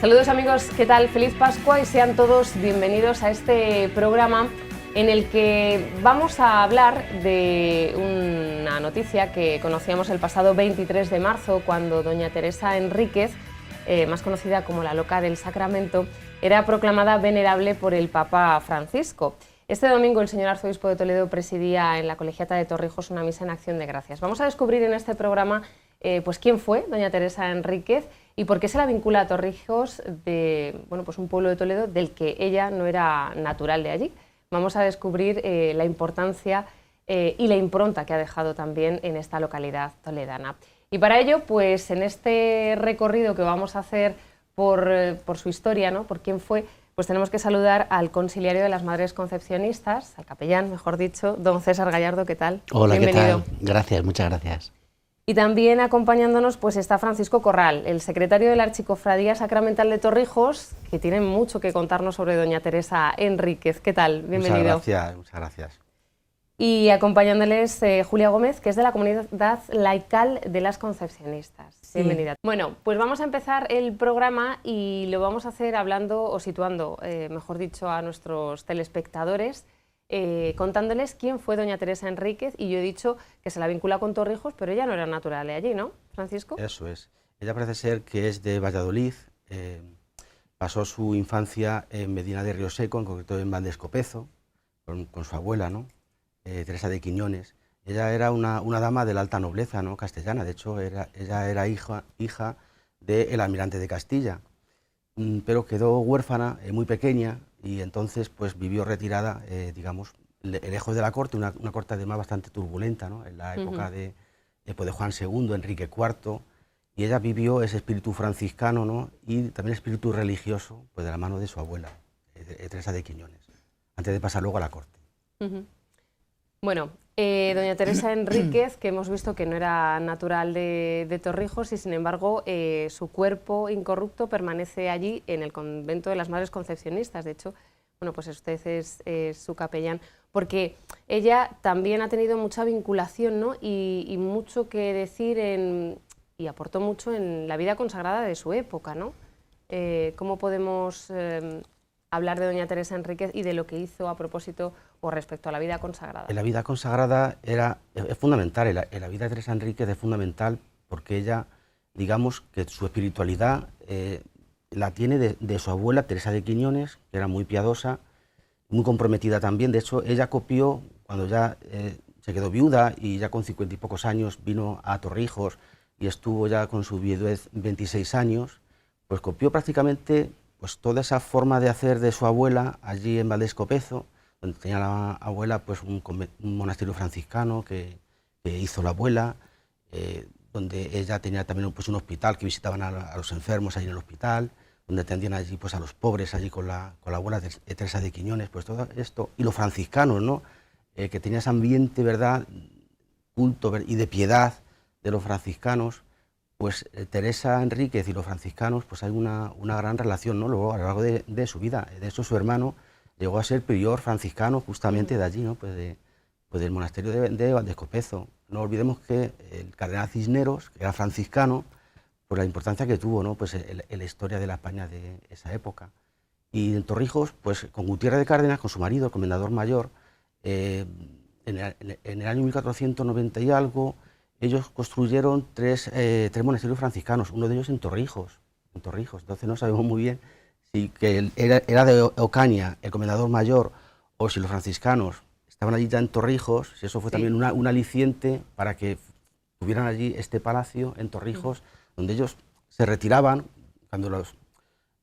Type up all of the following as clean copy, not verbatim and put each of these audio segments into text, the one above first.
Saludos amigos, ¿qué tal? Feliz Pascua y sean todos bienvenidos a este programa en el que vamos a hablar de una noticia que conocíamos el pasado 23 de marzo cuando doña Teresa Enríquez, más conocida como la Loca del Sacramento, era proclamada venerable por el Papa Francisco. Este domingo el señor arzobispo de Toledo presidía en la Colegiata de Torrijos una misa en acción de gracias. Vamos a descubrir en este programa pues quién fue doña Teresa Enríquez y por qué se la vincula a Torrijos, pues un pueblo de Toledo del que ella no era natural de allí. Vamos a descubrir la importancia y la impronta que ha dejado también en esta localidad toledana. Y para ello, pues en este recorrido que vamos a hacer por su historia, ¿no? Por quién fue, pues tenemos que saludar al conciliario de las Madres Concepcionistas, al capellán, mejor dicho, don César Gallardo, ¿qué tal? Hola, bienvenido. ¿qué tal? Gracias, muchas gracias. Y también acompañándonos pues está Francisco Corral, el secretario de la Archicofradía Sacramental de Torrijos, que tiene mucho que contarnos sobre doña Teresa Enríquez. ¿Qué tal? Bienvenido. Muchas gracias. Y acompañándoles Julia Gómez, que es de la Comunidad Laical de las Concepcionistas. Sí. Bienvenida. Bueno, pues vamos a empezar el programa y lo vamos a hacer hablando o situando, mejor dicho, a nuestros telespectadores, contándoles quién fue doña Teresa Enríquez, y yo he dicho que se la vincula con Torrijos, pero ella no era natural de allí, ¿no, Francisco? Eso es. Ella parece ser que es de Valladolid, pasó su infancia en Medina de Río Seco, en concreto en Valdescopezo, con su abuela, ¿no? Teresa de Quiñones. Ella era una dama de la alta nobleza, ¿no? Castellana. De hecho, ella era hija del almirante de Castilla, pero quedó huérfana muy pequeña y entonces pues vivió retirada, digamos, lejos de la corte, una corte además bastante turbulenta, ¿no? En la época de Juan II, Enrique IV, y ella vivió ese espíritu franciscano, ¿no? Y también el espíritu religioso, pues de la mano de su abuela, Teresa de Quiñones, antes de pasar luego a la corte. Bueno, doña Teresa Enríquez, que hemos visto que no era natural de Torrijos y sin embargo su cuerpo incorrupto permanece allí en el convento de las Madres Concepcionistas. De hecho, bueno, pues usted es su capellán, porque ella también ha tenido mucha vinculación, ¿no? y mucho que decir y aportó mucho en la vida consagrada de su época, ¿no? ¿Cómo podemos hablar de doña Teresa Enríquez y de lo que hizo a propósito o respecto a la vida consagrada? En la vida consagrada es fundamental, en la vida de Teresa Enríquez es fundamental porque ella, digamos que su espiritualidad la tiene de su abuela Teresa de Quiñones, que era muy piadosa, muy comprometida también. De hecho, ella copió, cuando ya se quedó viuda y ya con 50 y pocos años vino a Torrijos y estuvo ya con su viudez 26 años, pues copió prácticamente pues toda esa forma de hacer de su abuela allí en Valdescopezo, donde tenía la abuela pues un monasterio franciscano que hizo la abuela, donde ella tenía también pues un hospital que visitaban a los enfermos allí en el hospital, donde atendían allí pues a los pobres allí con la abuela de Teresa de Quiñones, pues todo esto, y los franciscanos, ¿no? Que tenía ese ambiente, ¿verdad?, culto y de piedad de los franciscanos. Pues Teresa Enríquez y los franciscanos, pues hay una gran relación, ¿no? Luego, a lo largo de su vida. De hecho, su hermano llegó a ser prior franciscano justamente de allí, ¿no? Pues del monasterio de Valdescopezo. No olvidemos que el cardenal Cisneros, que era franciscano, por la importancia que tuvo, ¿no? Pues en la historia de la España de esa época. Y en Torrijos, pues con Gutiérrez de Cárdenas, con su marido, el comendador mayor, en el año 1490 y algo, ellos construyeron tres monasterios franciscanos, uno de ellos en Torrijos. Entonces no sabemos muy bien si que era de Ocaña, el comendador mayor, o si los franciscanos estaban allí ya en Torrijos, si eso fue también un aliciente para que tuvieran allí este palacio en Torrijos, donde ellos se retiraban cuando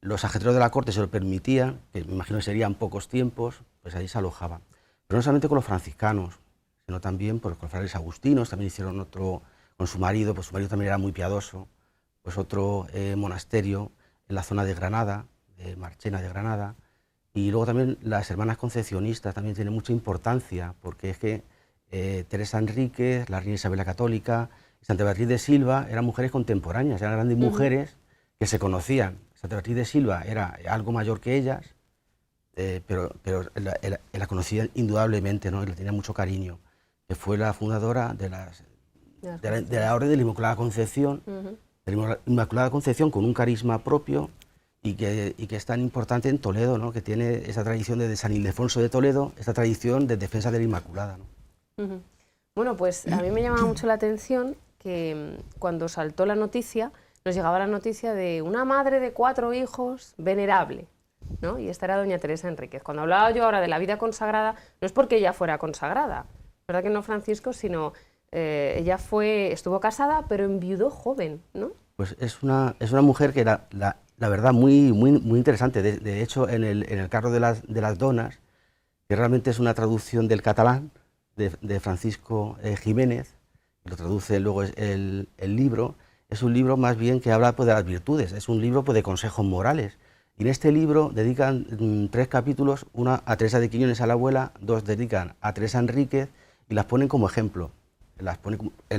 los ajetreos de la corte se lo permitían, que me imagino que serían pocos tiempos, pues allí se alojaban. Pero no solamente con los franciscanos, sino también pues, con los frailes agustinos, también hicieron otro, con su marido, pues su marido también era muy piadoso, pues otro monasterio en la zona de Granada, de Marchena de Granada, y luego también las hermanas concepcionistas también tienen mucha importancia, porque es que Teresa Enríquez, la reina Isabel la Católica, y Santa Beatriz de Silva eran mujeres contemporáneas, eran grandes mujeres que se conocían. Santa Beatriz de Silva era algo mayor que ellas, pero la conocía indudablemente, ¿no? Y le tenía mucho cariño, que fue la fundadora de la Orden de la Inmaculada Concepción, de la Inmaculada Concepción con un carisma propio y que es tan importante en Toledo, ¿no? Que tiene esa tradición de San Ildefonso de Toledo, esta tradición de defensa de la Inmaculada, ¿no? Bueno, pues a mí me llamaba mucho la atención que cuando saltó la noticia, nos llegaba la noticia de una madre de 4 hijos venerable, ¿no? Y esta era doña Teresa Enríquez. Cuando hablaba yo ahora de la vida consagrada, no es porque ella fuera consagrada, ¿verdad que no, Francisco? Sino ella estuvo casada, pero enviudó joven, ¿no? Pues es una mujer que era, la verdad, muy interesante. De hecho, en el carro de las donas, que realmente es una traducción del catalán de Francisco Jiménez, lo traduce luego el libro, es un libro más bien que habla pues, de las virtudes, es un libro pues, de consejos morales. Y en este libro dedican 3 capítulos, una a Teresa de Quiñones, a la abuela, 2 dedican a Teresa Enríquez y las ponen como ejemplo. Las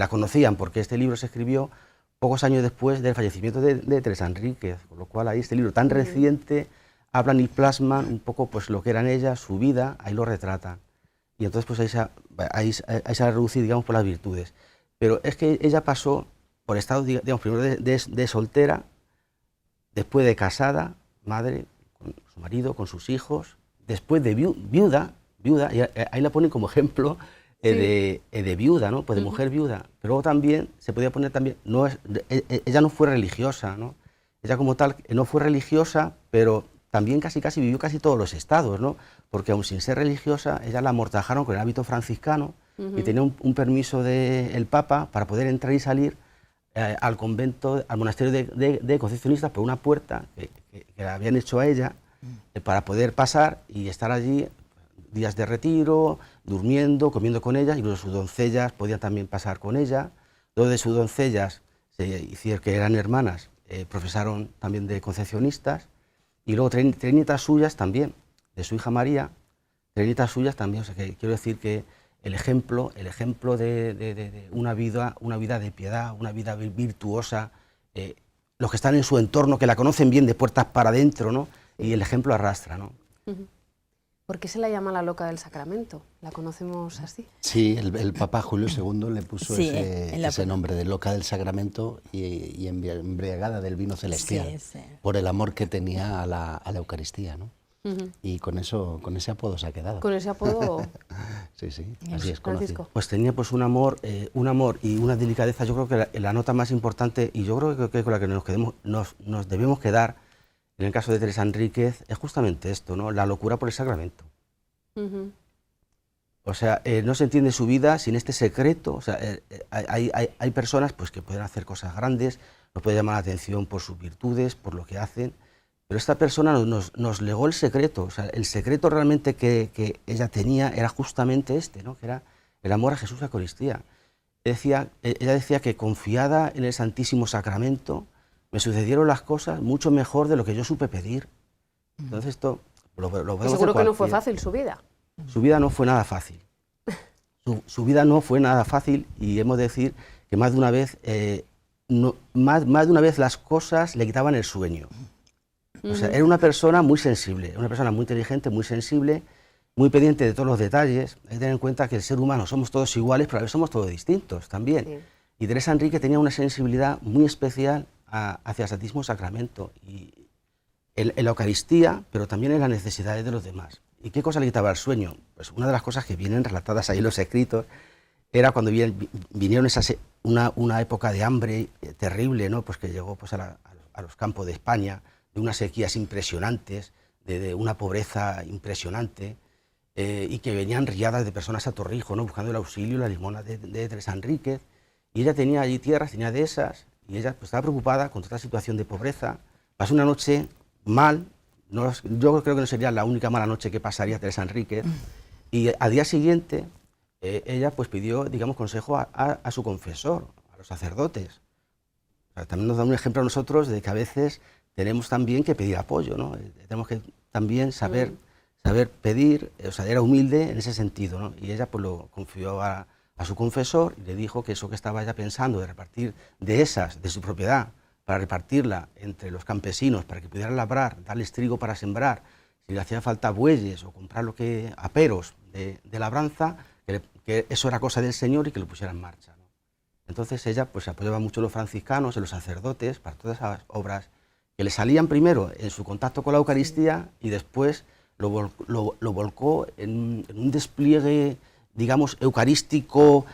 conocían porque este libro se escribió pocos años después del fallecimiento de Teresa Enríquez, con lo cual ahí este libro tan reciente hablan y plasman un poco pues, lo que eran ellas, su vida, ahí lo retratan. Y entonces pues ahí se va a reducir, digamos, por las virtudes. Pero es que ella pasó por estado, digamos, primero de soltera, después de casada, madre, con su marido, con sus hijos, después de viuda, y ahí la ponen como ejemplo de viuda, ¿no? Pues de mujer viuda. Pero luego también se podía poner también, ella no fue religiosa, ¿no? Ella como tal no fue religiosa, pero también casi vivió casi todos los estados, ¿no? Porque aun sin ser religiosa, ella la amortajaron con el hábito franciscano y tenía un permiso del Papa para poder entrar y salir al convento, al monasterio de Concepcionistas por una puerta que la habían hecho a ella para poder pasar y estar allí días de retiro, durmiendo, comiendo con ella, y luego sus doncellas podían también pasar con ella. Dos de sus doncellas, que eran hermanas, profesaron también de concepcionistas, y luego 3 nietas suyas también, de su hija María, 3 nietas suyas también. O sea que quiero decir que el ejemplo de una vida de piedad, una vida virtuosa, los que están en su entorno, que la conocen bien de puertas para adentro, ¿no? Y el ejemplo arrastra, ¿no? ¿Por qué se la llama la loca del sacramento? ¿La conocemos así? Sí, el Papa Julio II le puso ese nombre de loca del sacramento y embriagada del vino celestial, por el amor que tenía a la Eucaristía, ¿no? Y con ese apodo se ha quedado. ¿Con ese apodo? Sí, así es conocido. Pues tenía pues un amor y una delicadeza. Yo creo que la nota más importante, y yo creo que con la que nos debemos quedar, en el caso de Teresa Enríquez, es justamente esto, ¿no? La locura por el sacramento. O sea, no se entiende su vida sin este secreto. O sea, hay personas pues, que pueden hacer cosas grandes, nos puede llamar la atención por sus virtudes, por lo que hacen, pero esta persona nos legó el secreto. O sea, el secreto realmente que ella tenía era justamente este, ¿no? Que era el amor a Jesús y a la Eucaristía. Ella decía que confiada en el Santísimo Sacramento, me sucedieron las cosas mucho mejor de lo que yo supe pedir. Entonces esto lo podemos seguro que no fue fácil su vida. Su vida no fue nada fácil. Su vida no fue nada fácil, y hemos de decir que más de una vez, más de una vez las cosas le quitaban el sueño. O sea, era una persona muy sensible, una persona muy inteligente, muy sensible, muy pendiente de todos los detalles. Hay que tener en cuenta que el ser humano somos todos iguales, pero a veces somos todos distintos también. Sí. Y Teresa Enríquez tenía una sensibilidad muy especial hacia el Santísimo Sacramento y en la Eucaristía, pero también en las necesidades de los demás. ¿Y qué cosa le quitaba el sueño? Pues una de las cosas que vienen relatadas ahí en los escritos era cuando vinieron una época de hambre terrible, ¿no? Pues que llegó pues, a los campos de España, de unas sequías impresionantes, de una pobreza impresionante, y que venían riadas de personas a Torrijos, ¿no? Buscando el auxilio, la limosna de Teresa Enríquez. Y ella tenía allí tierras, tenía dehesas, y ella pues, estaba preocupada con toda esta situación de pobreza. Pasó una noche mal, yo creo que no sería la única mala noche que pasaría Teresa Enríquez, y al día siguiente ella pues pidió, digamos, consejo a su confesor, a los sacerdotes. O sea, también nos da un ejemplo a nosotros de que a veces tenemos también que pedir apoyo, ¿no? Tenemos que también saber pedir, o sea, era humilde en ese sentido, ¿no? Y ella pues lo confió a su confesor y le dijo que eso que estaba ella pensando de repartir dehesas de su propiedad para repartirla entre los campesinos, para que pudieran labrar, darles trigo para sembrar, si le hacía falta bueyes o comprar aperos de labranza, que eso era cosa del Señor y que lo pusiera en marcha, ¿no? Entonces ella pues apoyaba mucho a los franciscanos, a los sacerdotes, para todas esas obras que le salían primero en su contacto con la Eucaristía y después lo volcó en un despliegue, digamos, eucarístico,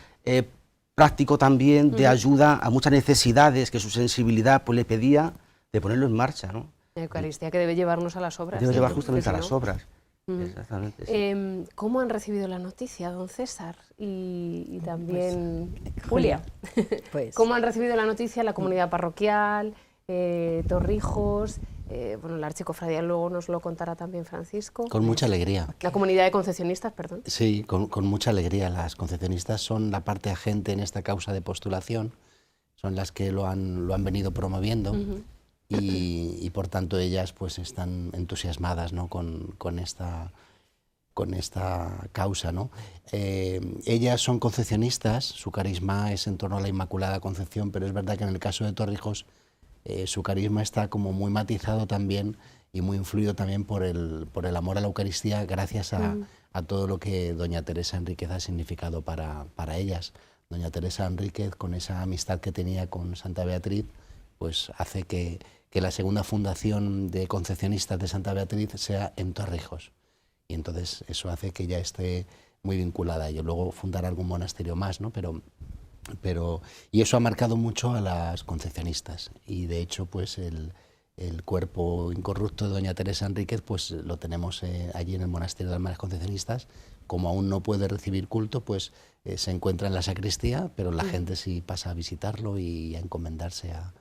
práctico también, de ayuda a muchas necesidades que su sensibilidad pues, le pedía de ponerlo en marcha, ¿no? La Eucaristía que debe llevarnos a las obras. Debe llevar justamente a las obras. Exactamente. Sí. ¿Cómo han recibido la noticia, don César? Y también Julia. Pues, ¿cómo han recibido la noticia la comunidad parroquial, Torrijos? Bueno, la archicofradía luego nos lo contará también Francisco. Con mucha alegría. La comunidad de concesionistas, perdón. Sí, con mucha alegría. Las concesionistas son la parte agente en esta causa de postulación, son las que lo han venido promoviendo. Y por tanto ellas pues están entusiasmadas, ¿no? con esta causa, ¿no? Ellas son concepcionistas, su carisma es en torno a la Inmaculada Concepción, pero es verdad que en el caso de Torrijos su carisma está como muy matizado también y muy influido también por el amor a la Eucaristía, gracias a todo lo que doña Teresa Enríquez ha significado para ellas. Doña Teresa Enríquez, con esa amistad que tenía con Santa Beatriz, pues hace que la segunda fundación de concepcionistas de Santa Beatriz sea en Torrijos. Y entonces eso hace que ella esté muy vinculada a ello. Luego fundará algún monasterio más, ¿no? Y eso ha marcado mucho a las concepcionistas. Y de hecho, pues el cuerpo incorrupto de doña Teresa Enríquez, pues lo tenemos allí en el monasterio de las Hermanas Concepcionistas. Como aún no puede recibir culto, pues se encuentra en la sacristía, pero la gente sí pasa a visitarlo y a encomendarse a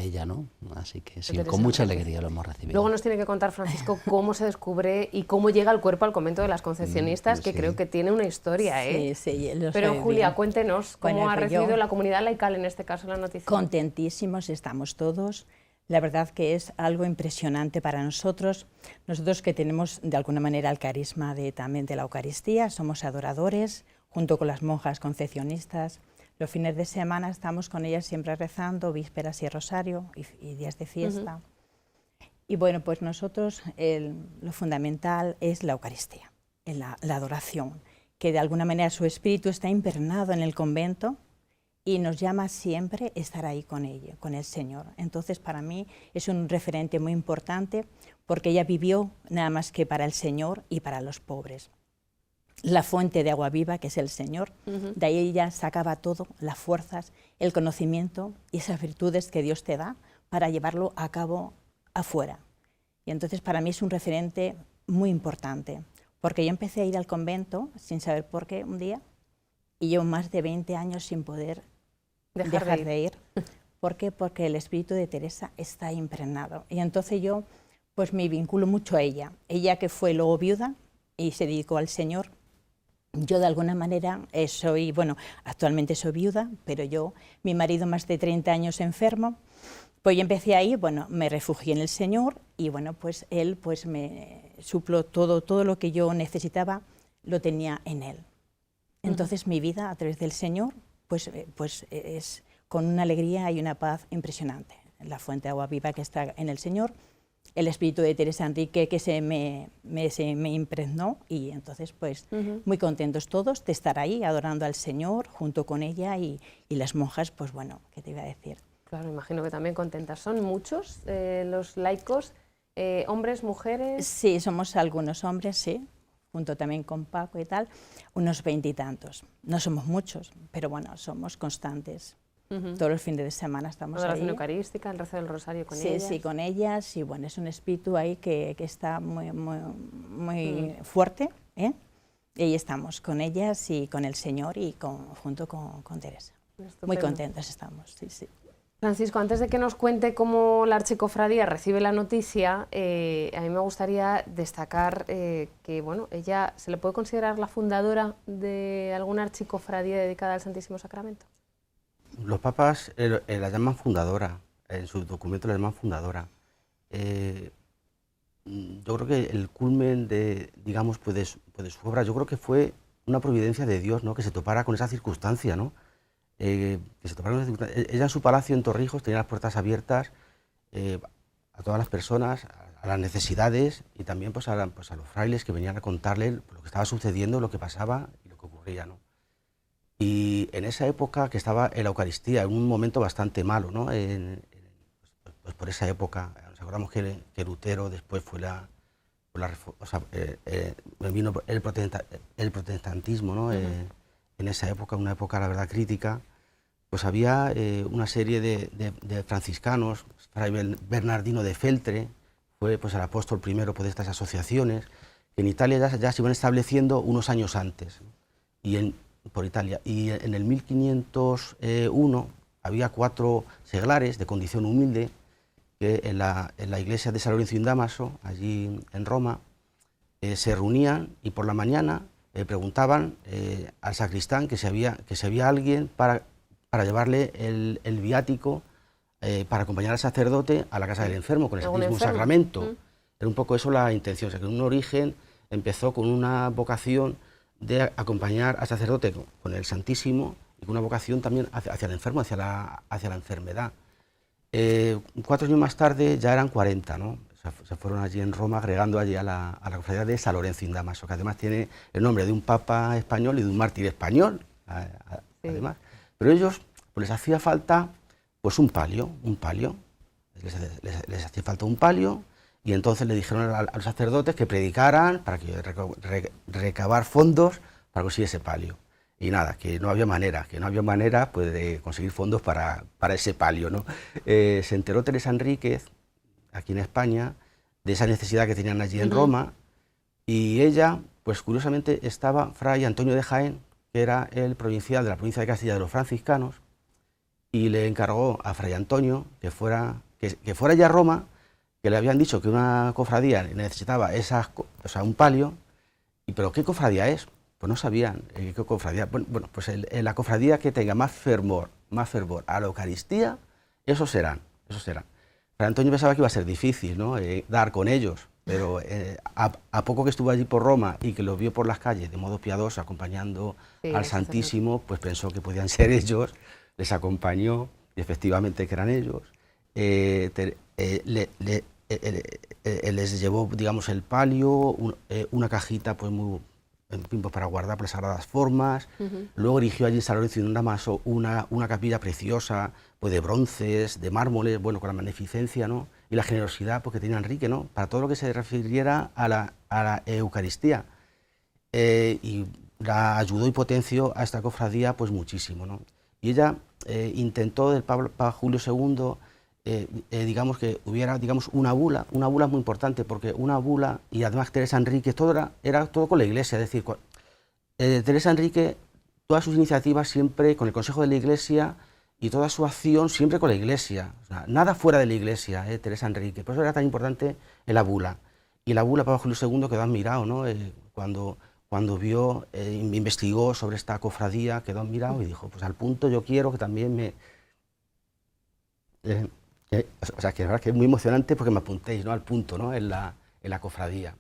ella, ¿no? Así que sí, con mucha alegría lo hemos recibido. Luego nos tiene que contar, Francisco, cómo se descubre y cómo llega el cuerpo al convento de las Concepcionistas, que creo que tiene una historia, ¿eh? Sí, lo Pero sabe Julia, bien. Cuéntenos cómo ha recibido la comunidad laical, en este caso, la noticia. Contentísimos estamos todos. La verdad que es algo impresionante para nosotros. Nosotros que tenemos de alguna manera el carisma también de la Eucaristía, somos adoradores, junto con las monjas concepcionistas. Los fines de semana estamos con ellas siempre rezando, vísperas y rosario y días de fiesta. Y bueno, pues nosotros lo fundamental es la Eucaristía, la adoración, que de alguna manera su espíritu está impregnado en el convento y nos llama siempre a estar ahí con ella, con el Señor. Entonces para mí es un referente muy importante porque ella vivió nada más que para el Señor y para los pobres. La fuente de agua viva, que es el Señor, de ahí ella sacaba todo, las fuerzas, el conocimiento y esas virtudes que Dios te da para llevarlo a cabo afuera. Y entonces para mí es un referente muy importante, porque yo empecé a ir al convento sin saber por qué un día, y llevo más de 20 años sin poder dejar de ir. ¿Por qué? Porque el espíritu de Teresa está impregnado. Y entonces yo pues me vinculo mucho a ella. Ella que fue luego viuda y se dedicó al Señor. Yo de alguna manera actualmente soy viuda, pero mi marido más de 30 años enfermo, pues yo empecé ahí, me refugié en el Señor y pues él pues me supló todo lo que yo necesitaba, lo tenía en él. Entonces mi vida a través del Señor pues es con una alegría y una paz impresionante. La fuente de agua viva que está en el Señor, el espíritu de Teresa Enríquez que se me impregnó y entonces pues muy contentos todos de estar ahí adorando al Señor junto con ella y las monjas, pues bueno, ¿qué te iba a decir? Claro, imagino que también contentas. ¿Son muchos los laicos, hombres, mujeres? Sí, somos algunos hombres, sí, junto también con Paco y tal, unos 20 y tantos. No somos muchos, pero bueno, somos constantes. Todos los fines de semana estamos ahí. La oración eucarística, el rezo del rosario con ellas. Sí, con ellas, y bueno, es un espíritu ahí que está muy fuerte, ¿eh? Y ahí estamos, con ellas y con el Señor y junto con Teresa. Estupendo. Muy contentos estamos, sí. Francisco, antes de que nos cuente cómo la archicofradía recibe la noticia, a mí me gustaría destacar que, bueno, ella se le puede considerar la fundadora de alguna archicofradía dedicada al Santísimo Sacramento. Los papas la llaman fundadora, en su documento la llaman fundadora. Yo creo que el culmen de su obra, yo creo que fue una providencia de Dios, ¿no? Que se topara con esa circunstancia, ¿no? Ella en su palacio en Torrijos tenía las puertas abiertas a todas las personas, a las necesidades y también pues a los frailes que venían a contarle lo que estaba sucediendo, lo que pasaba y lo que ocurría, ¿no? Y en esa época que estaba en la Eucaristía, en un momento bastante malo, ¿no? pues por esa época, nos acordamos que Lutero después fue vino el protestantismo, ¿no? En esa época, una época la verdad crítica, pues había una serie de franciscanos, Fray Bernardino de Feltre, fue pues el apóstol primero de estas asociaciones, que en Italia ya se iban estableciendo unos años antes, por Italia, y en el 1501 había 4 seglares de condición humilde, que en la iglesia de San Lorenzo in Damaso, allí en Roma, se reunían y por la mañana preguntaban al sacristán que si había alguien para llevarle el viático para acompañar al sacerdote a la casa del enfermo con el Santísimo Sacramento. Era un poco eso la intención, o sea, que en un origen empezó con una vocación de acompañar al sacerdote con el Santísimo y con una vocación también hacia el enfermo, hacia la enfermedad. 4 años más tarde ya eran 40, ¿no? O sea, se fueron allí en Roma agregando allí a la cofradía de San Lorenzo in Damaso, que además tiene el nombre de un papa español y de un mártir español, además. Pero ellos pues les hacía falta pues un palio, les hacía falta un palio, y entonces le dijeron a los sacerdotes que predicaran para que recabar fondos para conseguir ese palio. Y nada, que no había manera pues, de conseguir fondos para ese palio, ¿no? Se enteró Teresa Enríquez, aquí en España, de esa necesidad que tenían allí en Roma, y ella, pues curiosamente, estaba Fray Antonio de Jaén, que era el provincial de la provincia de Castilla de los franciscanos, y le encargó a Fray Antonio que fuera ya a Roma, que le habían dicho que una cofradía necesitaba un palio, pero ¿qué cofradía es? Pues no sabían qué cofradía. Bueno, pues la cofradía que tenga más fervor a la Eucaristía, esos serán. Fray Antonio pensaba que iba a ser difícil, ¿no? Dar con ellos, pero a poco que estuvo allí por Roma y que los vio por las calles de modo piadoso acompañando al Santísimo, pues pensó que podían ser ellos, les acompañó y efectivamente que eran ellos. Les llevó, digamos, el palio, una cajita pues muy, en fin, pues, para guardar las sagradas formas. Luego erigió allí en San Lorenzo in Damaso una capilla preciosa, pues de bronces, de mármoles, bueno, con la magnificencia, ¿no? Y la generosidad pues, que tenía Enrique, ¿no? Para todo lo que se refiriera a la Eucaristía. Y la ayudó y potenció a esta cofradía pues muchísimo, ¿no? Y ella intentó del Papa Julio II, digamos que hubiera, digamos, una bula muy importante, porque una bula, y además Teresa Enríquez, era todo con la Iglesia, es decir, Teresa Enríquez, todas sus iniciativas siempre con el consejo de la Iglesia y toda su acción siempre con la Iglesia, o sea, nada fuera de la Iglesia, Teresa Enríquez, por eso era tan importante la bula. Y la bula, Papa Julio II quedó admirado, ¿no? Cuando vio, investigó sobre esta cofradía, quedó admirado y dijo, pues al punto yo quiero que también me... o sea, que la verdad que es muy emocionante porque me apuntéis, ¿no? Al punto, ¿no? En la cofradía.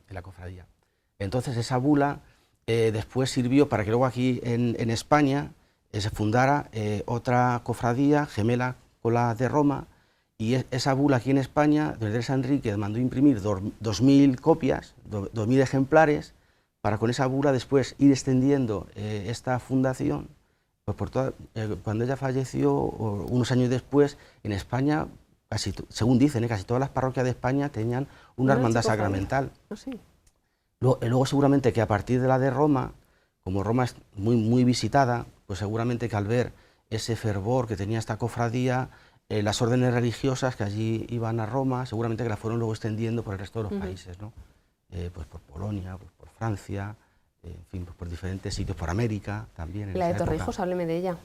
Entonces esa bula después sirvió para que luego aquí en España se fundara otra cofradía gemela con la de Roma, y esa bula aquí en España, Teresa Enríquez mandó imprimir 2.000 copias, 2.000 ejemplares, para con esa bula después ir extendiendo esta fundación. Pues cuando ella falleció, unos años después, en España, según dicen, casi todas las parroquias de España tenían una hermandad sacramental. Sí. Luego seguramente que a partir de la de Roma, como Roma es muy, muy visitada, pues seguramente que al ver ese fervor que tenía esta cofradía, las órdenes religiosas que allí iban a Roma, seguramente que la fueron luego extendiendo por el resto de los países, ¿no? Pues por Polonia, pues por Francia, en fin, pues por diferentes sitios, por América también. ¿Y la de Torrijos? Hábleme de ella,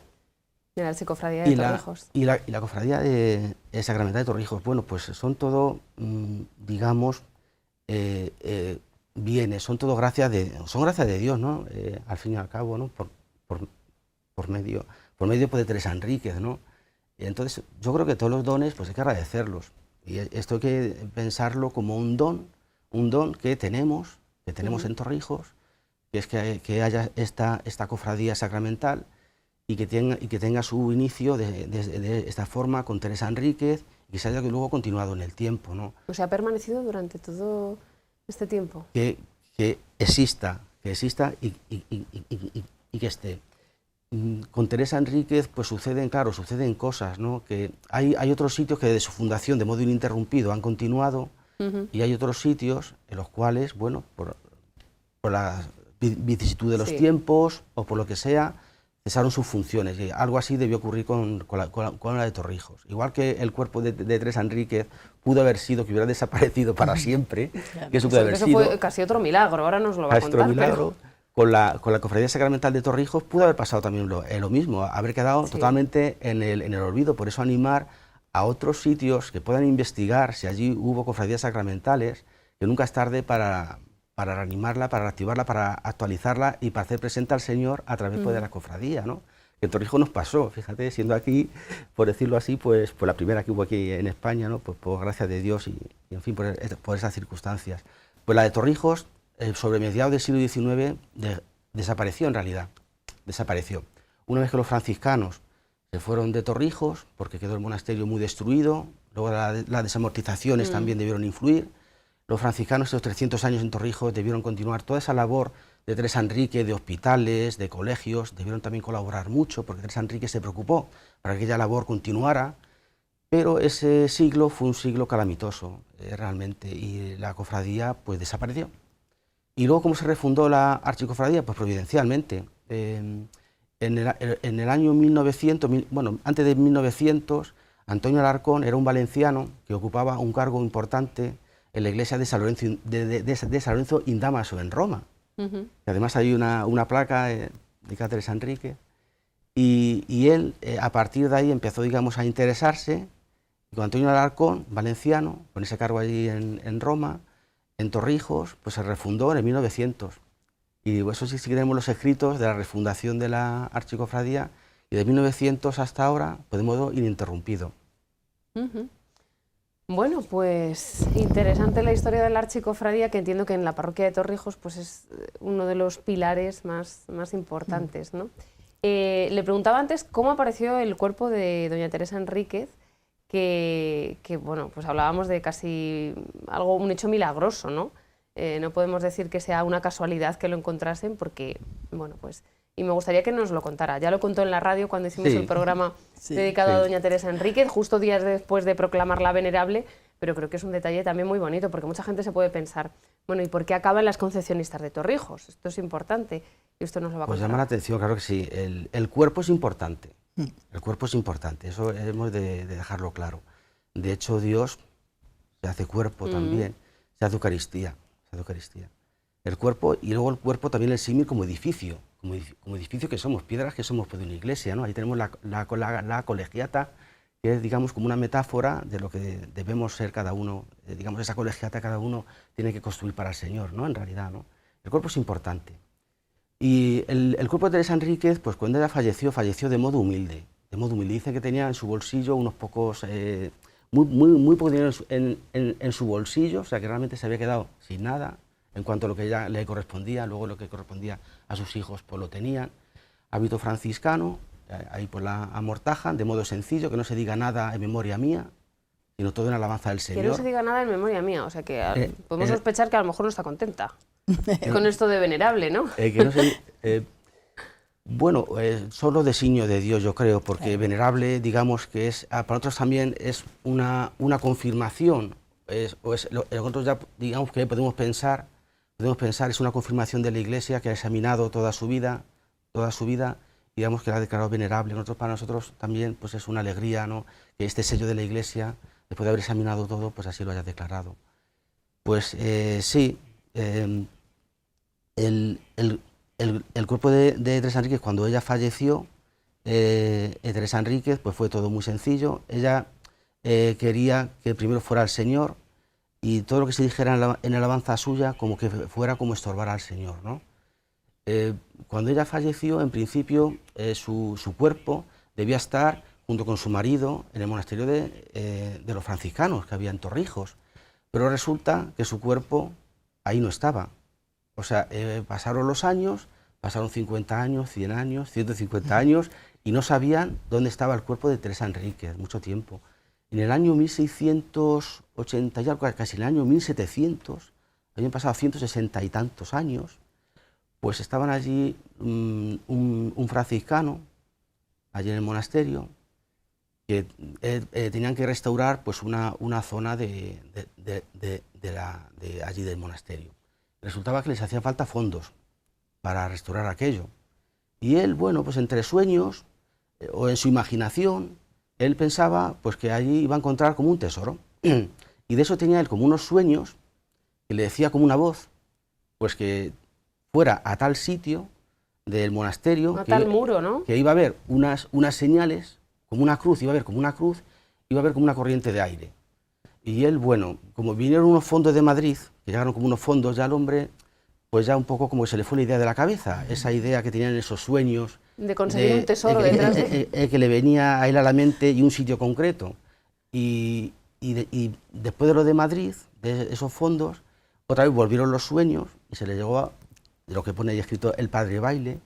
de la cofradía de Torrijos. Y la cofradía de Sacramental de Torrijos, bueno, pues son todo, digamos, bienes, son gracias de Dios, ¿no? Al fin y al cabo, ¿no? Por medio pues, de Teresa Enríquez, ¿no? Y entonces yo creo que todos los dones pues hay que agradecerlos, y esto hay que pensarlo como un don que tenemos en Torrijos, que es que haya esta cofradía sacramental y que tenga su inicio de esta forma con Teresa Enríquez, y que se haya luego continuado en el tiempo, ¿no? O sea, ha permanecido durante todo este tiempo. Que exista y que esté. con Teresa Enríquez pues suceden cosas, ¿no? Que hay otros sitios que desde su fundación de modo ininterrumpido han continuado, y hay otros sitios en los cuales, bueno, por la vicisitud de los tiempos o por lo que sea, cesaron sus funciones, y algo así debió ocurrir con la de Torrijos. Igual que el cuerpo de Teresa Enríquez pudo haber sido que hubiera desaparecido para siempre, que eso pudo haber sido... Eso fue casi otro milagro, ahora nos lo va a contar. Milagro. Con la Cofradía Sacramental de Torrijos pudo haber pasado también lo mismo, haber quedado totalmente en el olvido. Por eso animar a otros sitios que puedan investigar si allí hubo cofradías sacramentales, que nunca es tarde para reanimarla, para reactivarla, para actualizarla y para hacer presente al Señor a través de la cofradía, ¿no? Que en Torrijos nos pasó, fíjate, siendo aquí, por decirlo así, pues la primera que hubo aquí en España, ¿no? Pues por gracia de Dios y en fin, por esas circunstancias. Pues la de Torrijos, sobre mediados del siglo XIX, desapareció en realidad, desapareció. Una vez que los franciscanos se fueron de Torrijos, porque quedó el monasterio muy destruido, luego las desamortizaciones también debieron influir. Los franciscanos, estos 300 años en Torrijos, debieron continuar toda esa labor de Teresa Enríquez, de hospitales, de colegios, debieron también colaborar mucho, porque Teresa Enríquez se preocupó para que aquella labor continuara, pero ese siglo fue un siglo calamitoso, realmente, y la cofradía pues desapareció. Y luego, ¿cómo se refundó la archicofradía? Pues providencialmente. En el año 1900, bueno, antes de 1900, Antonio Alarcón era un valenciano que ocupaba un cargo importante en la iglesia de San Lorenzo in Damaso, en Roma. Y además hay una placa de Teresa Enríquez. Y él, a partir de ahí, empezó, digamos, a interesarse. Y con Antonio Alarcón, valenciano, con ese cargo allí en Roma, en Torrijos, pues se refundó en el 1900. Y eso sí tenemos los escritos de la refundación de la archicofradía, y de 1900 hasta ahora, pues de modo ininterrumpido. Bueno, pues interesante la historia de la archicofradía, que entiendo que en la parroquia de Torrijos pues es uno de los pilares más importantes, ¿no? Le preguntaba antes cómo apareció el cuerpo de doña Teresa Enríquez, que bueno, pues hablábamos de casi un hecho milagroso, ¿no? No podemos decir que sea una casualidad que lo encontrasen, porque, bueno, pues... Y me gustaría que nos lo contara. Ya lo contó en la radio cuando hicimos el programa dedicado a doña Teresa Enríquez, justo días después de proclamarla venerable, pero creo que es un detalle también muy bonito, porque mucha gente se puede pensar, bueno, ¿y por qué acaban las concepcionistas de Torrijos? Esto es importante, y esto nos lo va a contar. Pues llama la atención, claro que sí. El cuerpo es importante. El cuerpo es importante, eso hemos de dejarlo claro. De hecho, Dios se hace cuerpo también, se hace Eucaristía. El cuerpo, y luego el cuerpo también el símil como edificio, como edificio que somos, piedras que somos pues, de una iglesia, ¿no? Ahí tenemos la colegiata, que es, digamos, como una metáfora de lo que debemos ser cada uno, digamos, esa colegiata cada uno tiene que construir para el Señor, ¿no? En realidad, ¿no? El cuerpo es importante. Y el cuerpo de Teresa Enríquez, pues cuando ella falleció de modo humilde. Dice que tenía en su bolsillo unos pocos, muy poco dinero en su bolsillo, o sea que realmente se había quedado sin nada en cuanto a lo que ella le correspondía. Luego lo que correspondía a sus hijos pues lo tenían. Hábito franciscano, ahí pues la amortajan de modo sencillo, que no se diga nada en memoria mía, sino todo en alabanza del Señor. Que no se diga nada en memoria mía, o sea que podemos sospechar que a lo mejor no está contenta con esto de venerable, ¿no? Que no se, bueno, son los designios de Dios, yo creo, porque venerable, digamos que es, para nosotros también es una confirmación, nosotros ya, digamos que podemos pensar, es una confirmación de la Iglesia que ha examinado toda su vida, digamos que la ha declarado venerable. Para nosotros también pues es una alegría, ¿no? Que este sello de la Iglesia, después de haber examinado todo, pues así lo haya declarado. Pues sí, el cuerpo de Teresa Enríquez, cuando ella falleció, Teresa Enríquez, pues fue todo muy sencillo. Ella quería que primero fuera el Señor, y todo lo que se dijera en alabanza suya, como que fuera como estorbar al Señor, ¿no? Cuando ella falleció, en principio, su cuerpo debía estar junto con su marido en el monasterio de los franciscanos que había en Torrijos, pero resulta que su cuerpo ahí no estaba. O sea, pasaron los años, pasaron 50 años, 100 años, 150 años, y no sabían dónde estaba el cuerpo de Teresa Enríquez, mucho tiempo. En el año 1680, ya casi en el año 1700, habían pasado 160 y tantos años, pues estaban allí un franciscano, allí en el monasterio, que tenían que restaurar pues una zona de allí del monasterio. Resultaba que les hacían falta fondos para restaurar aquello. Y él, bueno, pues entre sueños o en su imaginación, él pensaba pues que allí iba a encontrar como un tesoro. Y de eso tenía él como unos sueños que le decía como una voz, pues que fuera a tal sitio del monasterio, a tal muro, ¿no? Que iba a haber unas señales, como una cruz, iba a haber como una cruz, iba a haber como una corriente de aire. Y él, bueno, como vinieron unos fondos de Madrid, que llegaron como unos fondos, ya al hombre, pues ya un poco como que se le fue la idea de la cabeza, esa idea que tenían esos sueños. De conseguir un tesoro detrás de... Que le venía a él a la mente y un sitio concreto. Y después de lo de Madrid, de esos fondos, otra vez volvieron los sueños y se le llegó a de lo que pone ahí escrito el padre baile,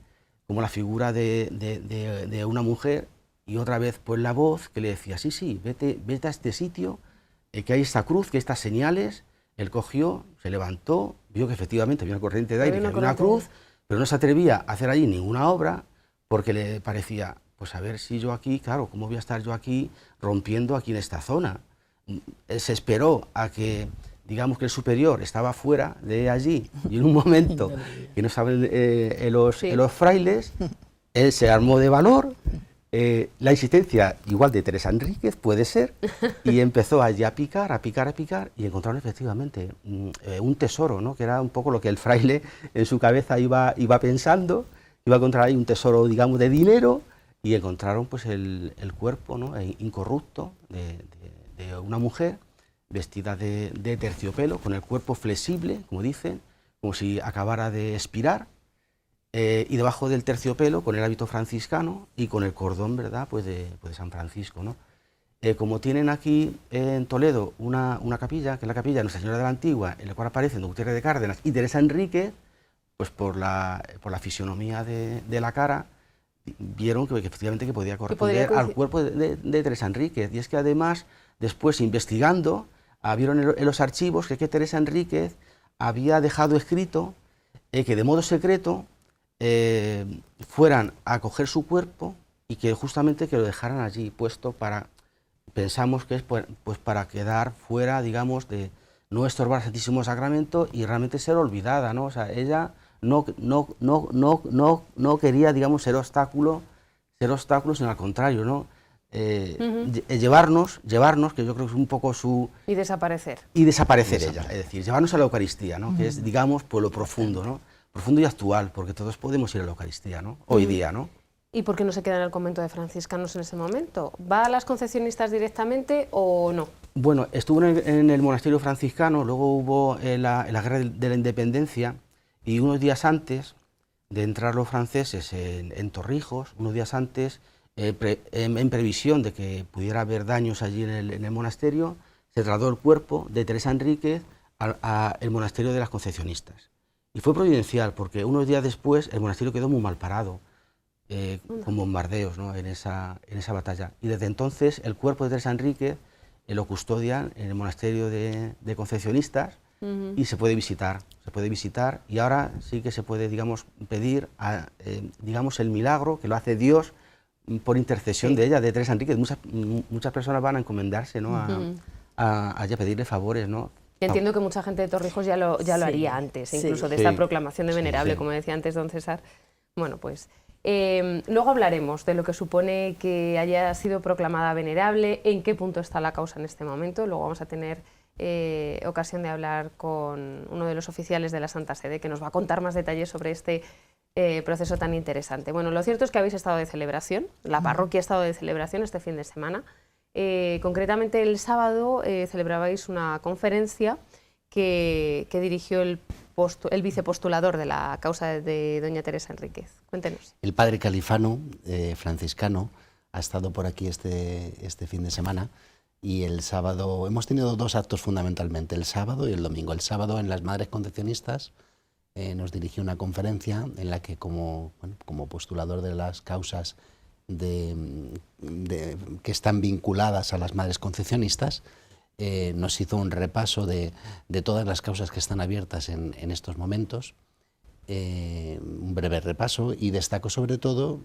como la figura de una mujer, y otra vez pues la voz que le decía, sí, vete a este sitio, que hay esta cruz, que hay estas señales. Él cogió, se levantó, vio que efectivamente había una corriente de aire, que había una cruz, pero no se atrevía a hacer allí ninguna obra, porque le parecía, pues a ver si yo aquí, claro, ¿cómo voy a estar yo aquí rompiendo aquí en esta zona? Se esperó a que, digamos que el superior estaba fuera de allí, y en un momento que no saben los frailes, él se armó de valor, la insistencia igual de Teresa Enríquez, puede ser, y empezó allí a picar, y encontraron efectivamente un tesoro, ¿no? Que era un poco lo que el fraile en su cabeza iba pensando, iba a encontrar ahí un tesoro, digamos, de dinero, y encontraron pues el cuerpo, ¿no? Incorrupto de una mujer, vestida de terciopelo, con el cuerpo flexible, como dicen, como si acabara de expirar, y debajo del terciopelo, con el hábito franciscano y con el cordón, ¿verdad?, pues de San Francisco, ¿no? Como tienen aquí en Toledo una capilla, que es la capilla de Nuestra Señora de la Antigua, en la cual aparecen Don Gutiérrez de Cárdenas y Teresa Enríquez, pues por la fisonomía de la cara, vieron que efectivamente que podía corresponder al cuerpo de Teresa Enríquez. Y es que además, después investigando, vieron en los archivos que Teresa Enríquez había dejado escrito que de modo secreto fueran a coger su cuerpo y que justamente que lo dejaran allí puesto para, pensamos que es pues para quedar fuera, digamos, de no estorbar el Santísimo Sacramento y realmente ser olvidada, ¿no? O sea, ella no quería, digamos, ser obstáculo, sino al contrario, ¿no? Llevarnos, que yo creo que es un poco su... Y desaparecer. Y desaparecer ella, es decir, llevarnos a la Eucaristía, ¿no? Que es, digamos, por lo profundo, ¿no? Profundo y actual, porque todos podemos ir a la Eucaristía, ¿no? Hoy día, ¿no? ¿Y por qué no se queda en el convento de franciscanos en ese momento? ¿Va a las concepcionistas directamente o no? Bueno, estuvo en el monasterio franciscano, luego hubo la guerra de la independencia, y unos días antes de entrar los franceses en Torrijos, unos días antes, en previsión de que pudiera haber daños allí en el monasterio, se trasladó el cuerpo de Teresa Enríquez al monasterio de las Concepcionistas. Y fue providencial, porque unos días después el monasterio quedó muy mal parado, con bombardeos, ¿no? en esa batalla. Y desde entonces el cuerpo de Teresa Enríquez lo custodian en el monasterio de Concepcionistas, y se puede visitar, y ahora sí que se puede, digamos, pedir, digamos, el milagro que lo hace Dios por intercesión de ella, de Teresa Enríquez. Muchas personas van a encomendarse, ¿no? a pedirle favores, ¿no? Entiendo que mucha gente de Torrijos ya lo haría antes, incluso de esta proclamación de venerable, como decía antes don César. Bueno, pues luego hablaremos de lo que supone que haya sido proclamada venerable, en qué punto está la causa en este momento. Luego vamos a tener ocasión de hablar con uno de los oficiales de la Santa Sede, que nos va a contar más detalles sobre este proceso tan interesante. Bueno, lo cierto es que habéis estado de celebración, la parroquia ha estado de celebración este fin de semana. Concretamente el sábado celebrabais una conferencia que dirigió el vicepostulador de la causa de doña Teresa Enríquez. Cuéntenos. El padre Califano, franciscano, ha estado por aquí este fin de semana, y el sábado hemos tenido dos actos fundamentalmente, el sábado y el domingo. El sábado en las Madres Concepcionistas nos dirigió una conferencia en la que como postulador de las causas que están vinculadas a las Madres Concepcionistas, nos hizo un repaso de todas las causas que están abiertas en estos momentos, un breve repaso, y destaco sobre todo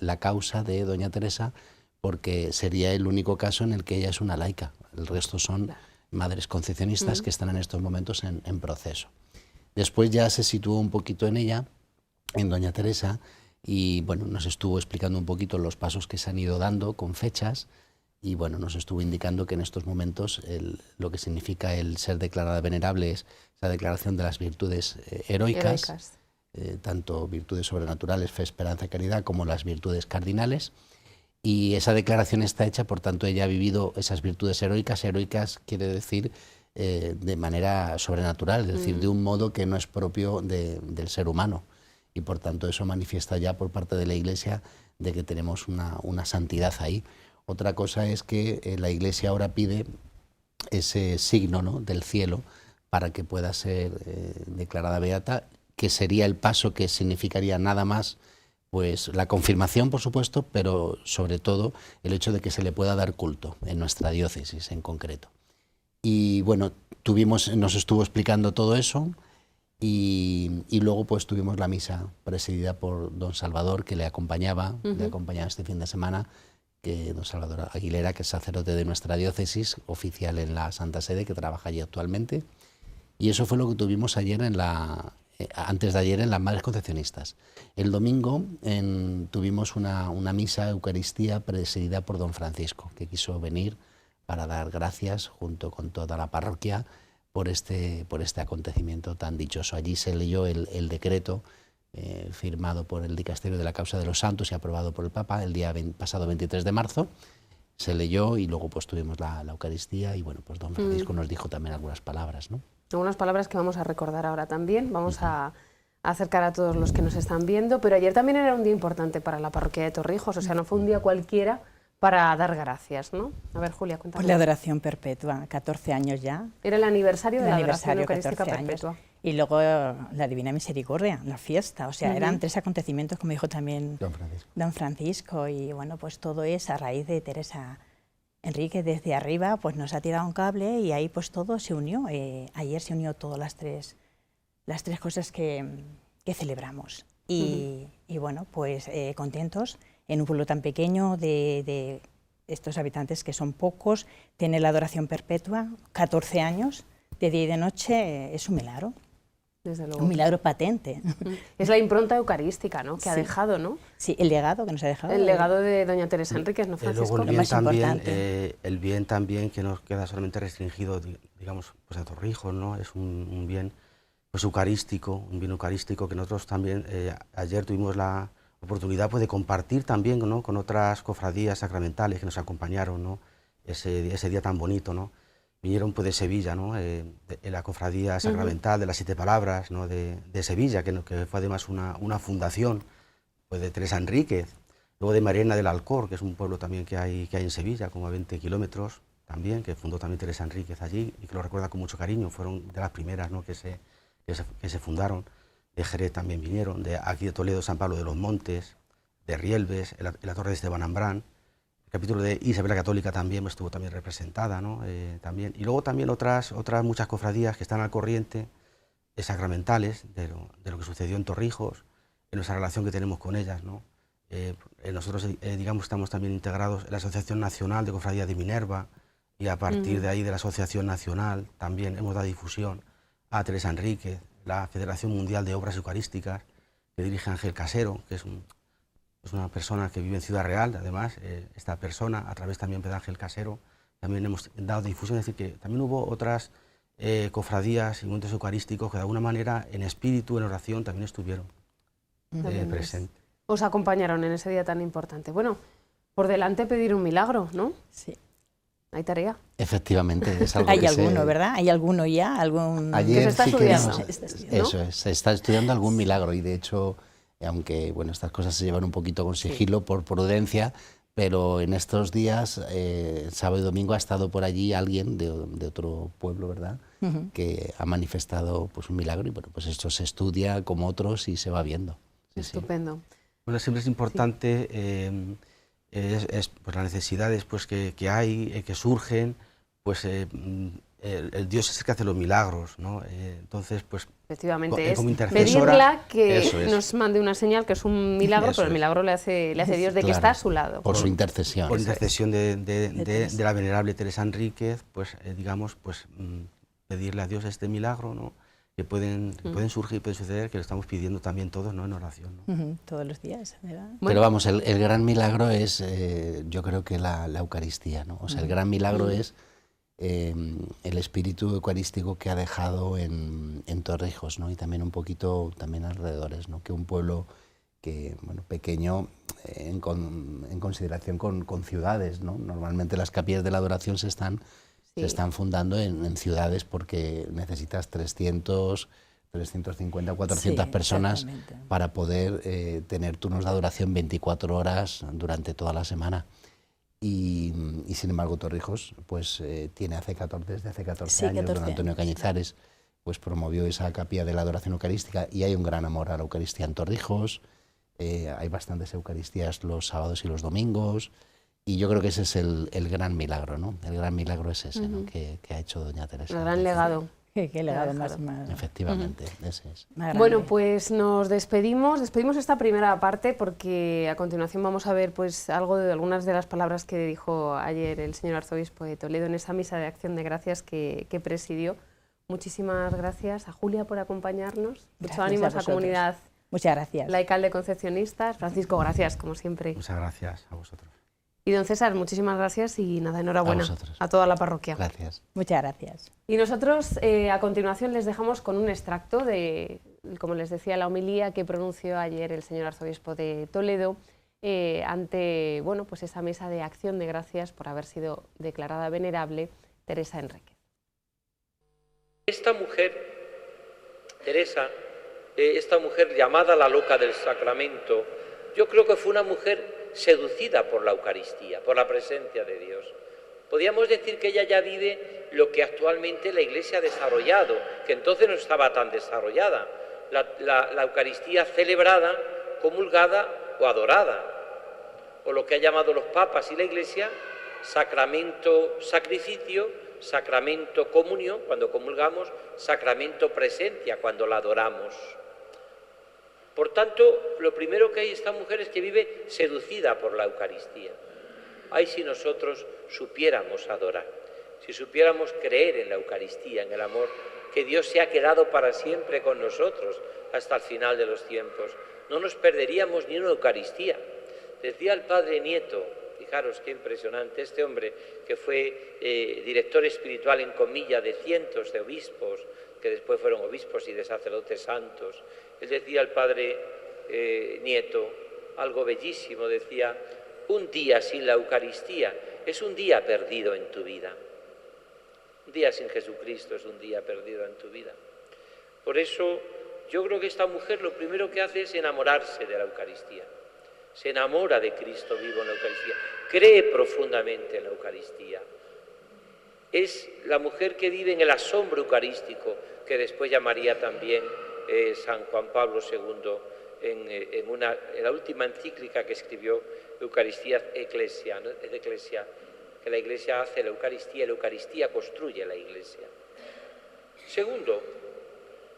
la causa de doña Teresa, porque sería el único caso en el que ella es una laica. El resto son madres concepcionistas que están en estos momentos en proceso. Después ya se situó un poquito en ella, en doña Teresa, y bueno, nos estuvo explicando un poquito los pasos que se han ido dando con fechas, y bueno, nos estuvo indicando que en estos momentos lo que significa el ser declarada venerable es esa declaración de las virtudes heroicas. Tanto virtudes sobrenaturales, fe, esperanza, caridad, como las virtudes cardinales. Y esa declaración está hecha, por tanto ella ha vivido esas virtudes heroicas. Heroicas quiere decir de manera sobrenatural, es decir, de un modo que no es propio del ser humano. Y por tanto eso manifiesta ya por parte de la Iglesia de que tenemos una santidad ahí. Otra cosa es que la Iglesia ahora pide ese signo, ¿no?, del cielo para que pueda ser declarada beata, que sería el paso que significaría nada más pues la confirmación, por supuesto, pero sobre todo el hecho de que se le pueda dar culto en nuestra diócesis en concreto. Y bueno, nos estuvo explicando todo eso, y luego pues tuvimos la misa presidida por don Salvador, que le acompañaba este fin de semana, que don Salvador Aguilera, que es sacerdote de nuestra diócesis, oficial en la Santa Sede, que trabaja allí actualmente. Y eso fue lo que tuvimos ayer antes de ayer en las Madres Concepcionistas. El domingo tuvimos una misa Eucaristía presidida por don Francisco, que quiso venir para dar gracias junto con toda la parroquia por este acontecimiento tan dichoso. Allí se leyó el decreto firmado por el Dicasterio de la Causa de los Santos y aprobado por el Papa el día pasado 23 de marzo. Se leyó y luego pues tuvimos la Eucaristía, y bueno, pues don Francisco nos dijo también algunas palabras, ¿no? Algunas palabras que vamos a recordar ahora también. Vamos a acercar a todos los que nos están viendo, pero ayer también era un día importante para la parroquia de Torrijos, o sea, no fue un día cualquiera para dar gracias, ¿no? A ver, Julia, cuéntame. Pues la adoración perpetua, 14 años ya. Era el aniversario de la adoración eucarística perpetua. Y luego la Divina Misericordia, la fiesta, o sea, eran 3 acontecimientos, como dijo también don Francisco, y bueno, pues todo es a raíz de Teresa Enrique. Desde arriba pues nos ha tirado un cable y ahí pues todo se unió. Ayer se unió todas las tres cosas que celebramos. Y bueno, pues contentos en un pueblo tan pequeño de estos habitantes, que son pocos, tiene la adoración perpetua, 14 años, de día y de noche, es un milagro. Desde luego. Un milagro patente. Es la impronta eucarística, ¿no?, que ha dejado, ¿no? Sí, el legado que nos ha dejado. El legado de doña Teresa Enríquez, ¿no, Francisco? Luego el bien también, que no queda solamente restringido, digamos, pues a Torrijos, ¿no? Es un bien pues eucarístico, un bien eucarístico que nosotros también ayer tuvimos la oportunidad pues de compartir también, ¿no?, con otras cofradías sacramentales que nos acompañaron, ¿no?, ese día tan bonito, ¿no? Vinieron pues de Sevilla, ¿no?, en la cofradía sacramental de las 7 Palabras, ¿no?, de Sevilla, que fue además una fundación pues de Teresa Enríquez. Luego de Mariana del Alcor, que es un pueblo también que hay en Sevilla, como a 20 kilómetros también, que fundó también Teresa Enríquez allí y que lo recuerda con mucho cariño. Fueron de las primeras, ¿no?, que se fundaron. De Jerez también vinieron, de aquí de Toledo, San Pablo de los Montes, de Rielves, en la Torre de Esteban Ambrán. El capítulo de Isabel la Católica también estuvo también representada, ¿no? También. Y luego también otras muchas cofradías que están al corriente, sacramentales, de lo que sucedió en Torrijos, en nuestra relación que tenemos con ellas, ¿no? Nosotros, digamos, estamos también integrados en la Asociación Nacional de Cofradías de Minerva, y a partir de ahí, de la Asociación Nacional, también hemos dado difusión a Teresa Enríquez, la Federación Mundial de Obras Eucarísticas, que dirige Ángel Casero, que es una persona que vive en Ciudad Real. Además, esta persona, a través también de Ángel Casero, también hemos dado difusión. Es decir, que también hubo otras cofradías y momentos eucarísticos que de alguna manera, en espíritu, en oración, también estuvieron presentes. Os acompañaron en ese día tan importante. Bueno, por delante pedir un milagro, ¿no? Sí. ¿Hay tarea? Efectivamente, es algo Hay alguno, ¿verdad? ¿Hay alguno ya? Ayer que se está estudiando. ¿no? Eso es, se está estudiando algún milagro, y de hecho, aunque bueno, estas cosas se llevan un poquito con sigilo, por prudencia, pero en estos días, sábado y domingo, ha estado por allí alguien de otro pueblo, ¿verdad?, que ha manifestado pues un milagro, y bueno, pues esto se estudia como otros y se va viendo. Sí, estupendo. Bueno, siempre es importante pues las necesidades pues que hay, que surgen, pues el Dios es el que hace los milagros, ¿no? Entonces, pues... Efectivamente, como es intercesora, pedirla que nos mande una señal, que es un milagro, pero el milagro le hace Dios de que está a su lado. Por su intercesión. Por intercesión de la venerable Teresa Enríquez, pues digamos, pues pedirle a Dios este milagro, ¿no? Que pueden surgir, pueden suceder, que lo estamos pidiendo también todos, ¿no? En oración, ¿no? Todos los días, ¿verdad? Pero vamos, el gran milagro es, yo creo que la Eucaristía, ¿no? O sea, el gran milagro es el espíritu eucarístico que ha dejado en Torrijos, ¿no? Y también un poquito también alrededores, ¿no? Que un pueblo que, bueno, pequeño en consideración con ciudades, ¿no? Normalmente las capillas de la adoración se están fundando en ciudades porque necesitas 300, 350, 400 personas para poder tener turnos de adoración 24 horas durante toda la semana. Y sin embargo Torrijos pues tiene desde hace 14 años, don Antonio Cañizares pues promovió esa capilla de la adoración eucarística y hay un gran amor a la Eucaristía en Torrijos, hay bastantes Eucaristías los sábados y los domingos y yo creo que ese es el gran milagro, ¿no? El gran milagro es ese, ¿no? que ha hecho doña Teresa. El gran legado. Qué legado más. Efectivamente, ese es. Bueno, pues nos despedimos esta primera parte porque a continuación vamos a ver pues algo de algunas de las palabras que dijo ayer el señor arzobispo de Toledo en esa misa de acción de gracias que presidió. Muchísimas gracias a Julia por acompañarnos. Mucho ánimo a esa comunidad. Muchas gracias. Laical de Concepcionistas. Francisco, gracias, como siempre. Muchas gracias a vosotros. Y don César, muchísimas gracias y nada, enhorabuena a toda la parroquia. Gracias. Muchas gracias. Y nosotros a continuación les dejamos con un extracto de, como les decía, la homilía que pronunció ayer el señor arzobispo de Toledo ante pues esa mesa de acción de gracias por haber sido declarada venerable Teresa Enríquez. Esta mujer, Teresa, esta mujer llamada la loca del sacramento, yo creo que fue una mujer seducida por la Eucaristía, por la presencia de Dios. Podríamos decir que ella ya vive lo que actualmente la Iglesia ha desarrollado, que entonces no estaba tan desarrollada, la Eucaristía celebrada, comulgada o adorada, o lo que ha llamado los papas y la Iglesia, sacramento sacrificio, sacramento comunión, cuando comulgamos, sacramento presencia, cuando la adoramos. Por tanto, lo primero que hay esta mujer es que vive seducida por la Eucaristía. Ay, si nosotros supiéramos adorar, si supiéramos creer en la Eucaristía, en el amor, que Dios se ha quedado para siempre con nosotros hasta el final de los tiempos. No nos perderíamos ni una Eucaristía. Decía el padre Nieto, fijaros qué impresionante, este hombre que fue director espiritual en comilla de cientos de obispos, que después fueron obispos y de sacerdotes santos. Él decía al padre Nieto algo bellísimo, decía: un día sin la Eucaristía es un día perdido en tu vida. Un día sin Jesucristo es un día perdido en tu vida. Por eso yo creo que esta mujer lo primero que hace es enamorarse de la Eucaristía. Se enamora de Cristo vivo en la Eucaristía, cree profundamente en la Eucaristía. Es la mujer que vive en el asombro eucarístico, que después llamaría también San Juan Pablo II en la última encíclica que escribió, Eucaristía Ecclesia, ¿no? Es de Ecclesia, que la Iglesia hace la Eucaristía construye la Iglesia. Segundo,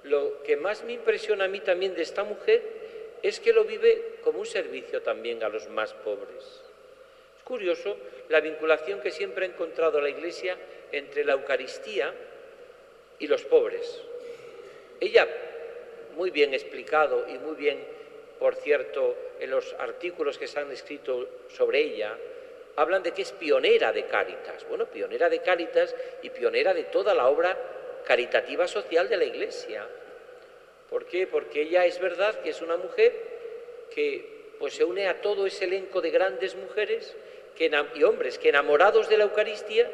lo que más me impresiona a mí también de esta mujer es que lo vive como un servicio también a los más pobres. Es curioso la vinculación que siempre ha encontrado la Iglesia entre la Eucaristía y los pobres. Ella, muy bien explicado y muy bien, por cierto, en los artículos que se han escrito sobre ella, hablan de que es pionera de Cáritas. Bueno, pionera de Cáritas y pionera de toda la obra caritativa social de la Iglesia. ¿Por qué? Porque ella es verdad que es una mujer que pues se une a todo ese elenco de grandes mujeres y hombres que, enamorados de la Eucaristía,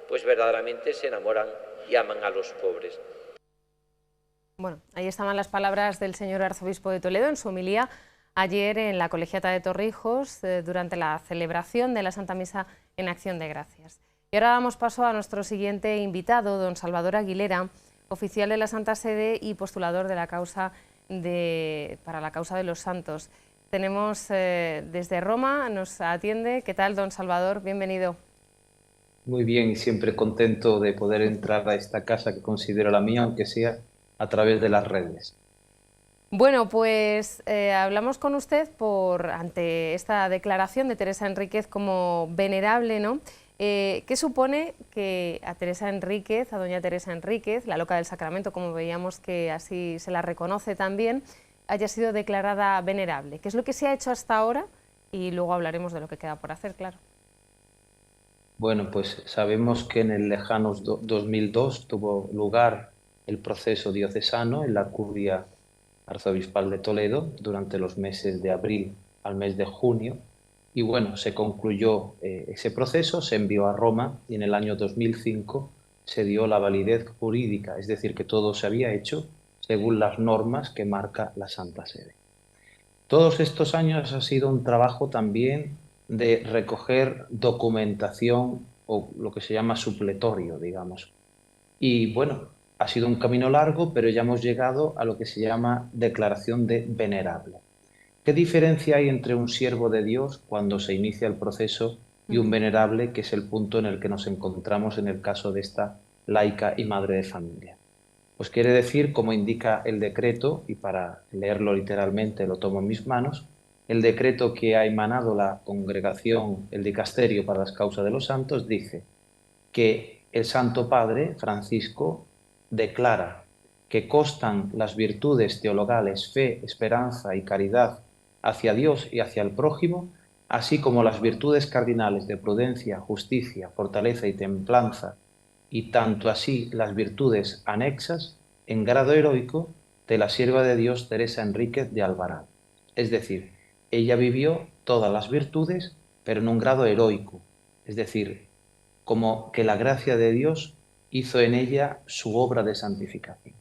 pues verdaderamente se enamoran y aman a los pobres. Bueno, ahí estaban las palabras del señor arzobispo de Toledo en su homilía ayer en la Colegiata de Torrijos durante la celebración de la Santa Misa en Acción de Gracias. Y ahora damos paso a nuestro siguiente invitado, don Salvador Aguilera, oficial de la Santa Sede y postulador de la causa para la causa de los santos. Tenemos desde Roma, nos atiende. ¿Qué tal, don Salvador? Bienvenido. Muy bien y siempre contento de poder entrar a esta casa que considero la mía, aunque sea a través de las redes. Bueno, pues hablamos con usted ante esta declaración de Teresa Enríquez como venerable, ¿no? ¿Qué supone que a Teresa Enríquez, a doña Teresa Enríquez, la loca del Sacramento, como veíamos que así se la reconoce también, haya sido declarada venerable? ¿Qué es lo que se ha hecho hasta ahora? Y luego hablaremos de lo que queda por hacer, claro. Bueno, pues sabemos que en el lejano 2002 tuvo lugar el proceso diocesano en la curia arzobispal de Toledo durante los meses de abril al mes de junio. Y bueno, se concluyó ese proceso, se envió a Roma y en el año 2005 se dio la validez jurídica, es decir, que todo se había hecho según las normas que marca la Santa Sede. Todos estos años ha sido un trabajo también de recoger documentación o lo que se llama supletorio, digamos. Y bueno, ha sido un camino largo, pero ya hemos llegado a lo que se llama declaración de venerable. ¿Qué diferencia hay entre un siervo de Dios cuando se inicia el proceso y un venerable, que es el punto en el que nos encontramos en el caso de esta laica y madre de familia? Pues quiere decir, como indica el decreto, y para leerlo literalmente lo tomo en mis manos, el decreto que ha emanado la congregación, el dicasterio para las causas de los santos, dice que el Santo Padre, Francisco, declara que constan las virtudes teologales, fe, esperanza y caridad hacia Dios y hacia el prójimo, así como las virtudes cardinales de prudencia, justicia, fortaleza y templanza, y tanto así las virtudes anexas en grado heroico de la sierva de Dios Teresa Enríquez de Alvarado. Es decir, ella vivió todas las virtudes, pero en un grado heroico, es decir, como que la gracia de Dios hizo en ella su obra de santificación.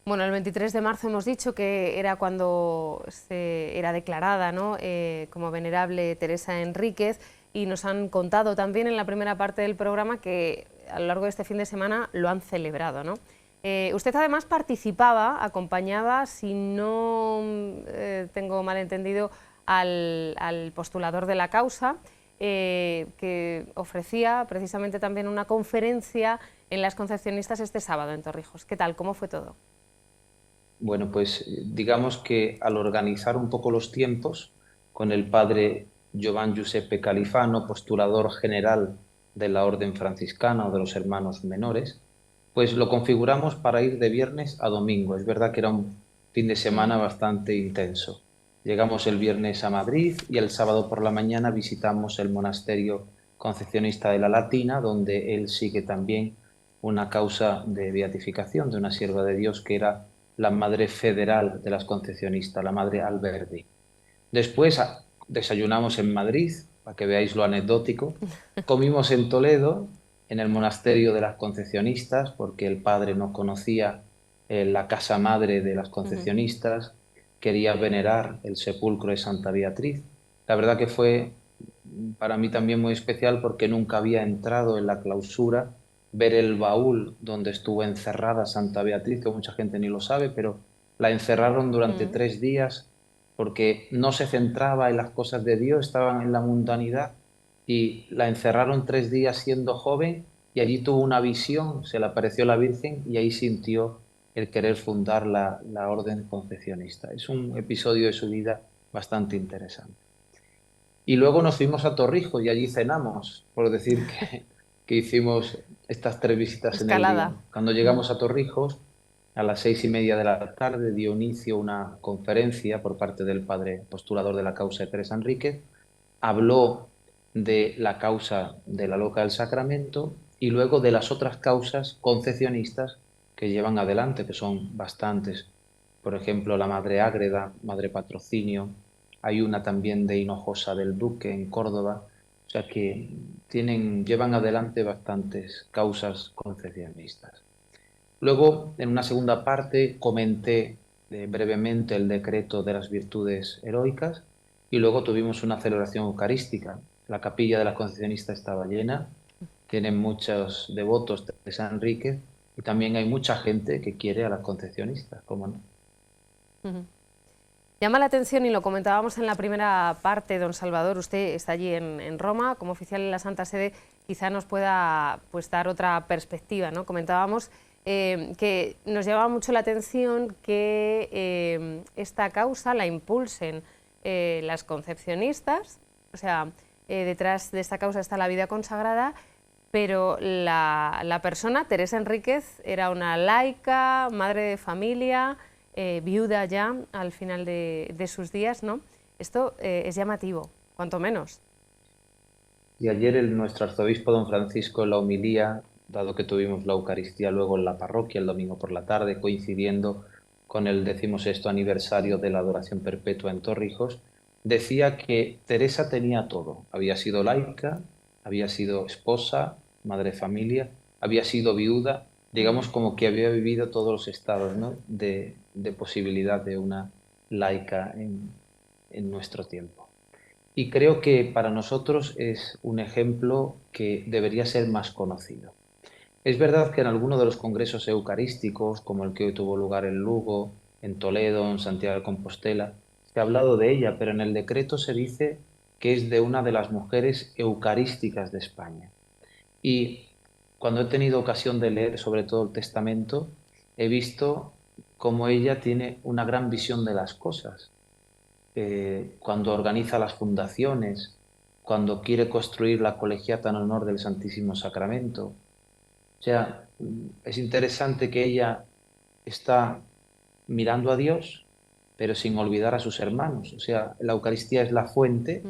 Bueno, el 23 de marzo hemos dicho que era cuando era declarada, ¿no?, como venerable Teresa Enríquez, y nos han contado también en la primera parte del programa que a lo largo de este fin de semana lo han celebrado, ¿no? Usted además participaba, acompañaba, si no tengo mal entendido, al postulador de la causa, que ofrecía precisamente también una conferencia en las Concepcionistas este sábado en Torrijos. ¿Qué tal? ¿Cómo fue todo? Bueno, pues digamos que al organizar un poco los tiempos con el padre Giovan Giuseppe Califano, postulador general de la Orden Franciscana o de los Hermanos Menores, pues lo configuramos para ir de viernes a domingo. Es verdad que era un fin de semana bastante intenso. Llegamos el viernes a Madrid y el sábado por la mañana visitamos el monasterio concepcionista de la Latina, donde él sigue también una causa de beatificación de una sierva de Dios que era la madre federal de las concepcionistas, la madre Alberdi. Después desayunamos en Madrid, para que veáis lo anecdótico, comimos en Toledo, en el monasterio de las concepcionistas, porque el padre no conocía la casa madre de las concepcionistas, quería venerar el sepulcro de Santa Beatriz. La verdad que fue para mí también muy especial porque nunca había entrado en la clausura, ver el baúl donde estuvo encerrada Santa Beatriz, que mucha gente ni lo sabe, pero la encerraron durante 3 días porque no se centraba en las cosas de Dios, estaban en la mundanidad, y la encerraron 3 días siendo joven, y allí tuvo una visión, se le apareció la Virgen y ahí sintió el querer fundar la orden concepcionista. Es un episodio de su vida bastante interesante. Y luego nos fuimos a Torrijos y allí cenamos, por decir que hicimos estas 3 visitas Escalada. en el día. Cuando llegamos a Torrijos, a las 6:30 de la tarde, dio inicio una conferencia por parte del padre postulador de la causa de Teresa Enríquez. Habló de la causa de la loca del Sacramento y luego de las otras causas concepcionistas que llevan adelante, que son bastantes. Por ejemplo, la Madre Ágreda, Madre Patrocinio, hay una también de Hinojosa del Duque en Córdoba. O sea que llevan adelante bastantes causas concepcionistas. Luego, en una segunda parte, comenté brevemente el decreto de las virtudes heroicas y luego tuvimos una celebración eucarística. La capilla de las concepcionistas estaba llena, tienen muchos devotos de San Enrique y también hay mucha gente que quiere a las concepcionistas, ¿cómo no? Llama la atención, y lo comentábamos en la primera parte, don Salvador, usted está allí en Roma como oficial en la Santa Sede, quizá nos pueda pues, dar otra perspectiva, ¿no? Comentábamos que nos llama mucho la atención que esta causa la impulsen las concepcionistas, o sea, detrás de esta causa está la vida consagrada, pero la persona, Teresa Enríquez, era una laica, madre de familia, viuda ya al final de sus días, ¿no? Esto es llamativo, cuanto menos. Y ayer nuestro arzobispo don Francisco en la homilía, dado que tuvimos la Eucaristía luego en la parroquia el domingo por la tarde, coincidiendo con el 16º aniversario de la adoración perpetua en Torrijos, decía que Teresa tenía todo. Había sido laica, había sido esposa, madre de familia, había sido viuda, digamos como que había vivido todos los estados, ¿no? de posibilidad de una laica en nuestro tiempo. Y creo que para nosotros es un ejemplo que debería ser más conocido. Es verdad que en algunos de los congresos eucarísticos, como el que hoy tuvo lugar en Lugo, en Toledo, en Santiago de Compostela, se ha hablado de ella, pero en el decreto se dice que es de una de las mujeres eucarísticas de España. Y cuando he tenido ocasión de leer sobre todo el Testamento, he visto cómo ella tiene una gran visión de las cosas. Cuando organiza las fundaciones, cuando quiere construir la colegiata en honor del Santísimo Sacramento. O sea, es interesante que ella está mirando a Dios, pero sin olvidar a sus hermanos. O sea, la Eucaristía es la fuente,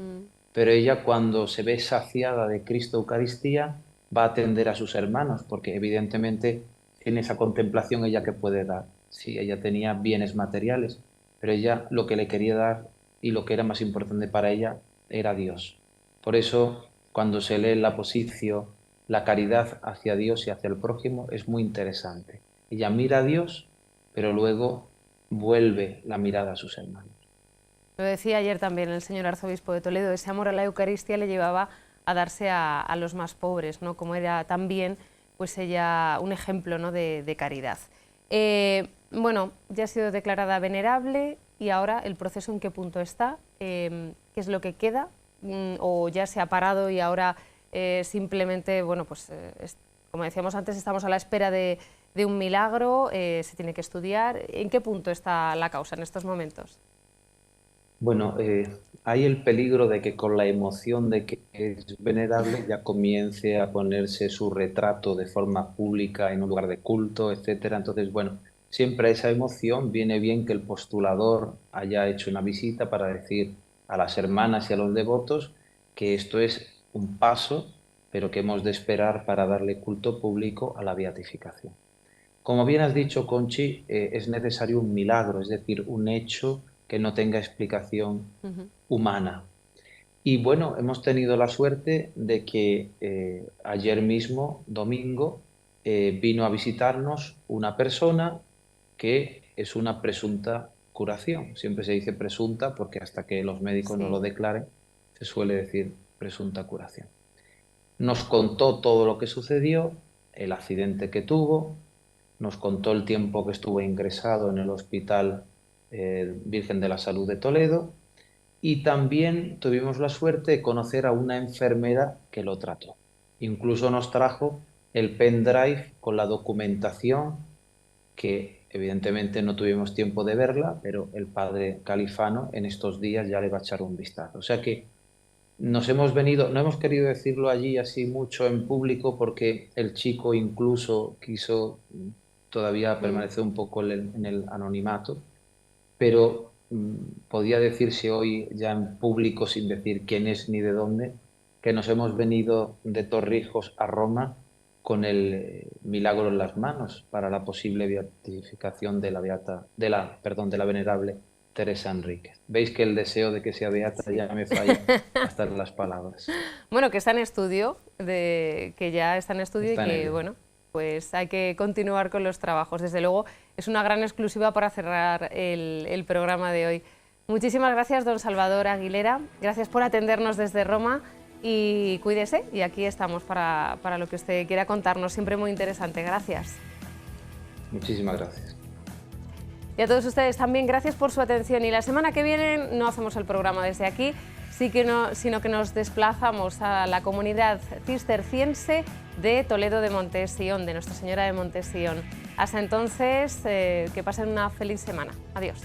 pero ella cuando se ve saciada de Cristo Eucaristía va a atender a sus hermanos, porque evidentemente en esa contemplación ella que puede dar. Sí, ella tenía bienes materiales, pero ella lo que le quería dar y lo que era más importante para ella era Dios. Por eso, cuando se lee en la Posición, la caridad hacia Dios y hacia el prójimo es muy interesante. Ella mira a Dios, pero luego vuelve la mirada a sus hermanos. Lo decía ayer también el señor arzobispo de Toledo, ese amor a la Eucaristía le llevaba a darse a los más pobres, ¿no? Como era también pues ella un ejemplo, ¿no? de caridad. Bueno, ya ha sido declarada venerable y ahora el proceso en qué punto está, qué es lo que queda, o ya se ha parado y ahora simplemente, bueno, pues como decíamos antes, estamos a la espera de un milagro, se tiene que estudiar. ¿En qué punto está la causa en estos momentos? Bueno, hay el peligro de que con la emoción de que es venerable ya comience a ponerse su retrato de forma pública en un lugar de culto, etcétera. Entonces, bueno, siempre a esa emoción viene bien que el postulador haya hecho una visita para decir a las hermanas y a los devotos que esto es un paso, pero que hemos de esperar para darle culto público a la beatificación. Como bien has dicho, Conchi, es necesario un milagro, es decir, un hecho que no tenga explicación humana. Y bueno, hemos tenido la suerte de que ayer mismo, domingo, vino a visitarnos una persona que es una presunta curación. Siempre se dice presunta porque hasta que los médicos no lo declaren, se suele decir presunta curación. Nos contó todo lo que sucedió, el accidente que tuvo, nos contó el tiempo que estuvo ingresado en el Hospital Virgen de la Salud de Toledo, y también tuvimos la suerte de conocer a una enfermera que lo trató. Incluso nos trajo el pendrive con la documentación que evidentemente no tuvimos tiempo de verla, pero el padre Califano en estos días ya le va a echar un vistazo. O sea que nos hemos venido, no hemos querido decirlo allí así mucho en público porque el chico incluso quiso todavía permanecer un poco en el anonimato, pero podía decirse hoy ya en público sin decir quién es ni de dónde, que nos hemos venido de Torrijos a Roma con el milagro en las manos para la posible beatificación de la venerable Teresa Enríquez. Veis que el deseo de que sea beata ya me falla hasta en las palabras. Bueno, que está en estudio, que ya está en estudio y que, bueno, pues hay que continuar con los trabajos. Desde luego, es una gran exclusiva para cerrar el programa de hoy. Muchísimas gracias, don Salvador Aguilera. Gracias por atendernos desde Roma y cuídese. Y aquí estamos para lo que usted quiera contarnos. Siempre muy interesante. Gracias. Muchísimas gracias. Y a todos ustedes también, gracias por su atención. Y la semana que viene no hacemos el programa desde aquí, sino que nos desplazamos a la comunidad cisterciense de Toledo de Montesión, de Nuestra Señora de Montesión. Hasta entonces, que pasen una feliz semana. Adiós.